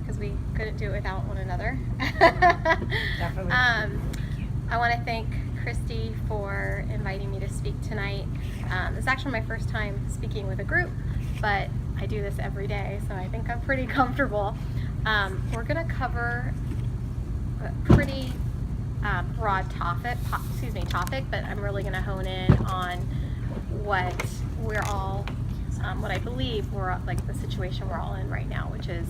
because we couldn't do it without one another. Definitely. I want to thank Christy for inviting me to speak tonight. It's actually my first time speaking with a group, but I do this every day, so I think I'm pretty comfortable. We're going to cover a pretty broad topic, but I'm really going to hone in on what we're all, what I believe we're like the situation we're all in right now, which is,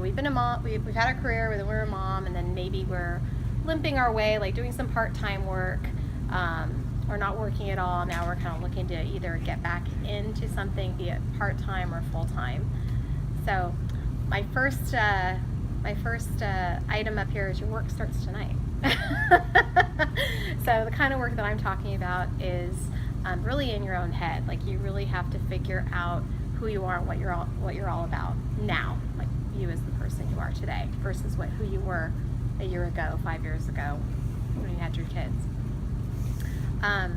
we've been a mom, we've had a career, then we're a mom, and then maybe we're limping our way, like doing some part-time work, or not working at all. Now we're kind of looking to either get back into something, be it part-time or full-time. So my first item up here is your work starts tonight. So the kind of work that I'm talking about is really in your own head. Like you really have to figure out who you are and what you're all about now, like you as the person you are today versus who you were a year ago, 5 years ago when you had your kids. A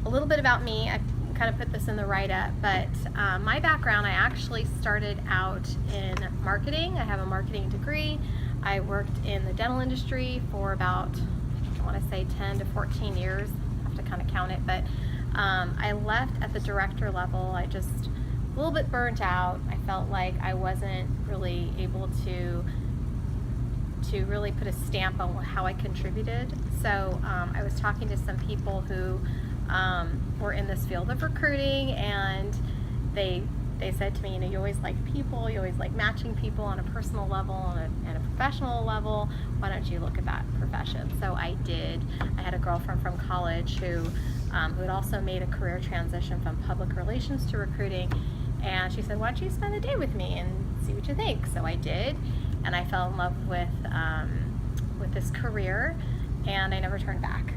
little bit about me. I kind of put this in the write-up, but my background, I actually started out in marketing. I have a marketing degree. I worked in the dental industry for about, I want to say 10 to 14 years. I have to kind of count it, but I left at the director level. I just a little bit burnt out. I felt like I wasn't really able to really put a stamp on how I contributed. So I was talking to some people who were in this field of recruiting, and they said to me, you always like people, you always like matching people on a personal level and a professional level. Why don't you look at that profession? So I did. I had a girlfriend from college who had also made a career transition from public relations to recruiting, and she said, why don't you spend the day with me and see what you think? So I did, and I fell in love with this career, and I never turned back.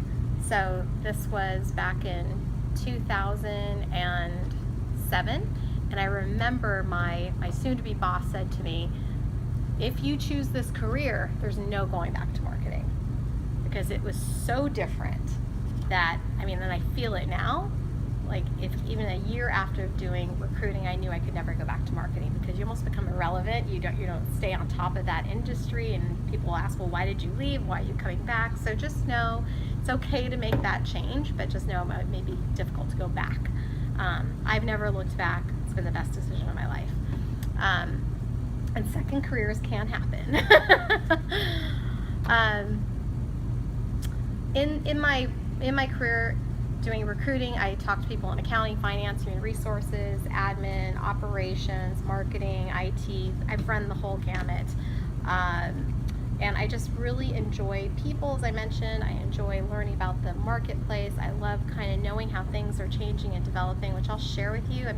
So this was back in 2007, and I remember my soon-to-be boss said to me, if you choose this career, there's no going back to marketing, because it was so different that, and I feel it now. Like if even a year after doing recruiting, I knew I could never go back to marketing, because you almost become irrelevant. You don't stay on top of that industry, and people ask, well, why did you leave? Why are you coming back? So just know it's okay to make that change, but just know it may be difficult to go back. I've never looked back. It's been the best decision of my life. And second careers can happen. In my career doing recruiting, I talked to people in accounting, finance, human resources, admin, operations, marketing, IT. I've run the whole gamut. And I just really enjoy people, as I mentioned. I enjoy learning about the marketplace. I love kind of knowing how things are changing and developing, which I'll share with you.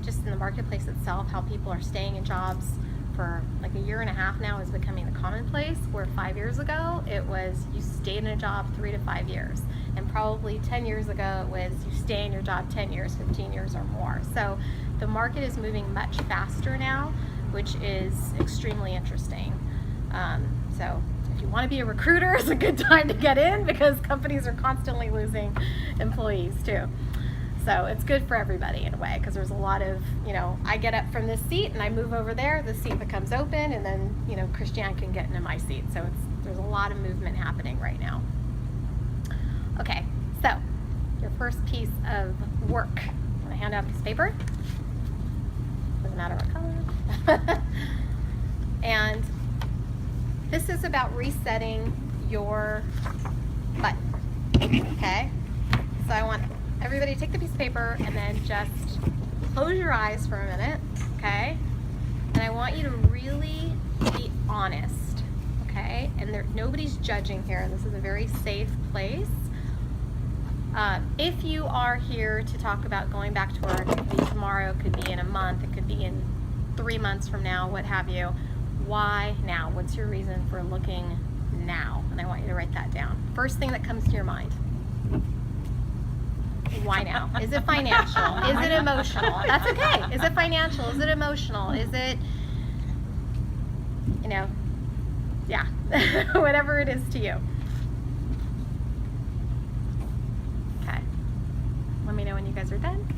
Just in the marketplace itself, how people are staying in jobs for like a year and a half now is becoming the commonplace, where 5 years ago it was you stayed in a job 3 to 5 years. And probably 10 years ago it was you stay in your job 10 years, 15 years or more. So the market is moving much faster now, which is extremely interesting. So if you want to be a recruiter, it's a good time to get in, because companies are constantly losing employees too. So it's good for everybody in a way, because there's a lot of, I get up from this seat and I move over there, the seat becomes open, and then, Christiane can get into my seat. So there's a lot of movement happening right now. Okay, so your first piece of work. I'm going to hand out a piece of paper. Doesn't matter what color. And this is about resetting your button. Okay? So I want everybody to take the piece of paper and then just close your eyes for a minute, okay? And I want you to really be honest, okay? And nobody's judging here. This is a very safe place. If you are here to talk about going back to work, it could be tomorrow, it could be in a month, it could be in 3 months from now, what have you. Why now? What's your reason for looking now? And I want you to write that down. First thing that comes to your mind. Why now? Is it financial? Is it emotional? That's okay. Is it financial? Is it emotional? Is it, yeah, whatever it is to you. Okay. Let me know when you guys are done.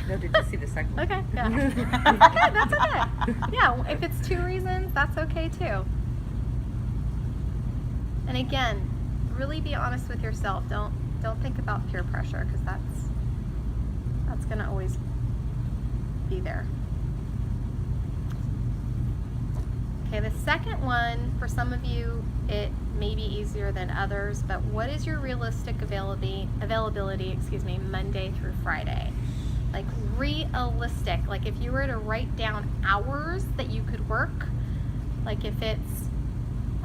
No, did you see the second one? Okay, yeah. Okay, that's okay. Yeah, if it's 2 reasons, that's okay too. And again, really be honest with yourself. Don't think about peer pressure, because that's gonna always be there. Okay, the second one, for some of you, it may be easier than others, but what is your realistic availability, Monday through Friday? Like realistic, like if you were to write down hours that you could work, like if it's,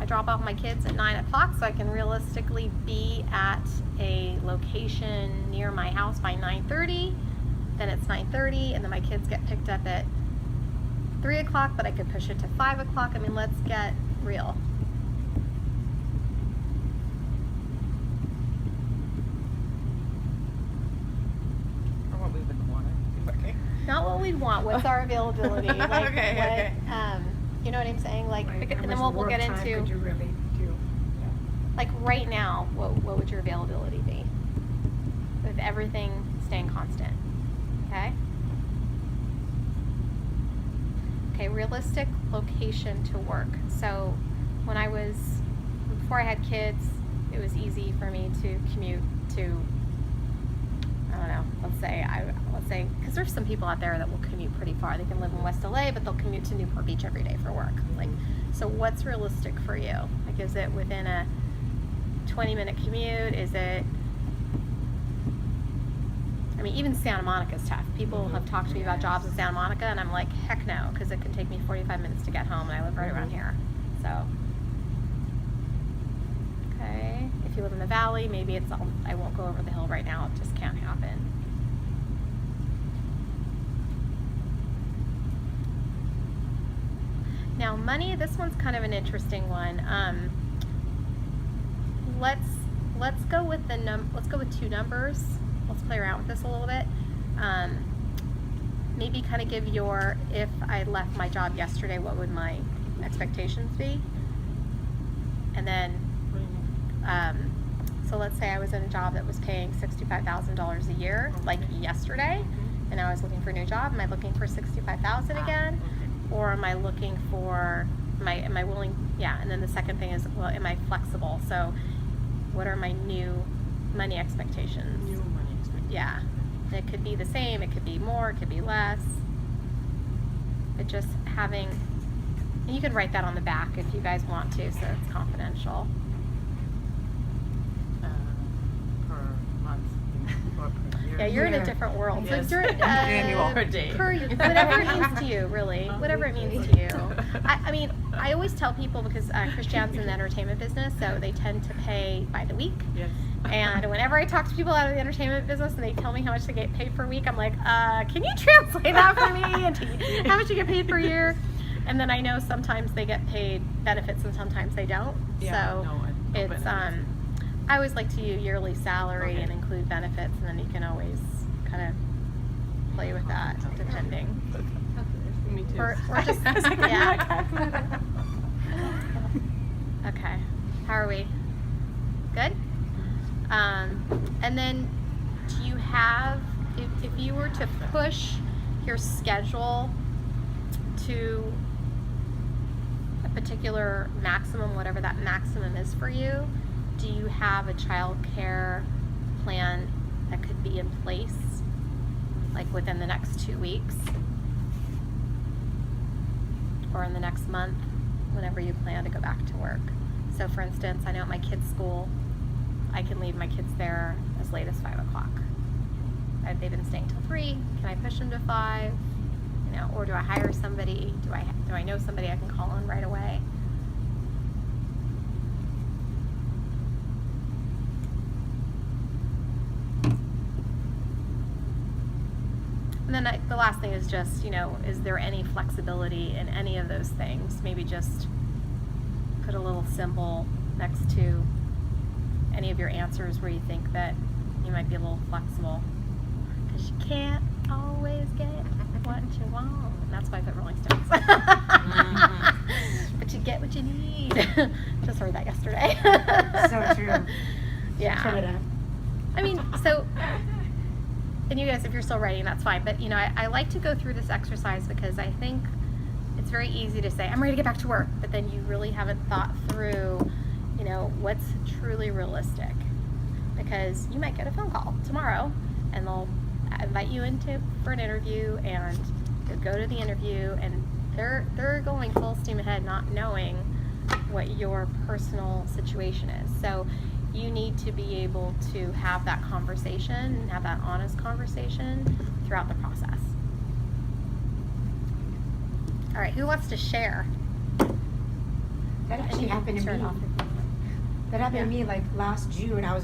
I drop off my kids at 9 o'clock, so I can realistically be at a location near my house by 9:30, then it's 9:30, and then my kids get picked up at 3 o'clock, but I could push it to 5 o'clock. I mean, let's get real. Or what we would want it. Okay. Not what we'd want. What's our availability? Like, Okay, what, okay. You know what I'm saying? Like, Right, and how then much we'll get work time into, could you really do? like right now, what would your availability be? With everything staying constant, okay? Okay, realistic location to work. So before I had kids, it was easy for me to commute to, I don't know, let's say, because there's some people out there that will commute pretty far. They can live in West LA, but they'll commute to Newport Beach every day for work. Like, so what's realistic for you? Like, is it within a 20-minute commute? Is it, I mean, even Santa Monica's tough. People have talked to me about jobs in Santa Monica, and I'm like, heck no, because it can take me 45 minutes to get home, and I live right around here. So, okay. If you live in the valley, maybe I won't go over the hill right now. It just can't happen. Now, money, this one's kind of an interesting one. Let's go with let's go with 2 numbers. Let's play around with this a little bit. Maybe kind of give if I left my job yesterday, what would my expectations be? And then, so let's say I was in a job that was paying $65,000 a year, like yesterday, and I was looking for a new job. Am I looking for $65,000 again? Or am I looking for, am I willing, yeah, and then the second thing is, well, am I flexible? So what are my new money expectations? New money expectations. Yeah, it could be the same, it could be more, it could be less. But just having, and you can write that on the back if you guys want to, so it's confidential. Per month or per year. Yeah, you're in a Yeah. different world. Yes. So during, Annual per day. Whatever it means to you, really. Whatever it means to you. I mean, I always tell people, because Chris Jan's in the entertainment business, so they tend to pay by the week. Yes. And whenever I talk to people out of the entertainment business and they tell me how much they get paid per week, I'm like, can you translate that for me into how much you get paid per year? And then I know sometimes they get paid benefits and sometimes they don't. Yeah, So no it's benefits. I always like to do yearly salary Okay. and include benefits, and then you can always kind of play with that depending. Me too. Or just, yeah. Okay. How are we? Good? And then do you have, if you were to push your schedule to a particular maximum, whatever that maximum is for you, do you have a child care plan that could be in place, like within the next 2 weeks? Or in the next month, whenever you plan to go back to work? So for instance, I know at my kids' school, I can leave my kids there as late as 5 o'clock. They've been staying till 3. Can I push them to 5? You know, or do I hire somebody? Do I know somebody I can call in right away? And then the last thing is just, you know, is there any flexibility in any of those things? Maybe just put a little symbol next to any of your answers where you think that you might be a little flexible. Because you can't always get what you want. And that's why I put Rolling Stones. But you get what you need. Just heard that yesterday. So true. Yeah. Turn it up. I mean, so and you guys, if you're still writing, that's fine. But you know, I like to go through this exercise because I think it's very easy to say, I'm ready to get back to work, but then you really haven't thought through, you know, what's truly realistic. Because you might get a phone call tomorrow and they'll invite you into for an interview, and you'll go to the interview and they're going full steam ahead, not knowing what your personal situation is. So you need to be able to have that conversation and have that honest conversation throughout the process. All right, who wants to share? That actually happened to Turn me. off if you want. That happened to Yeah. me like last June. I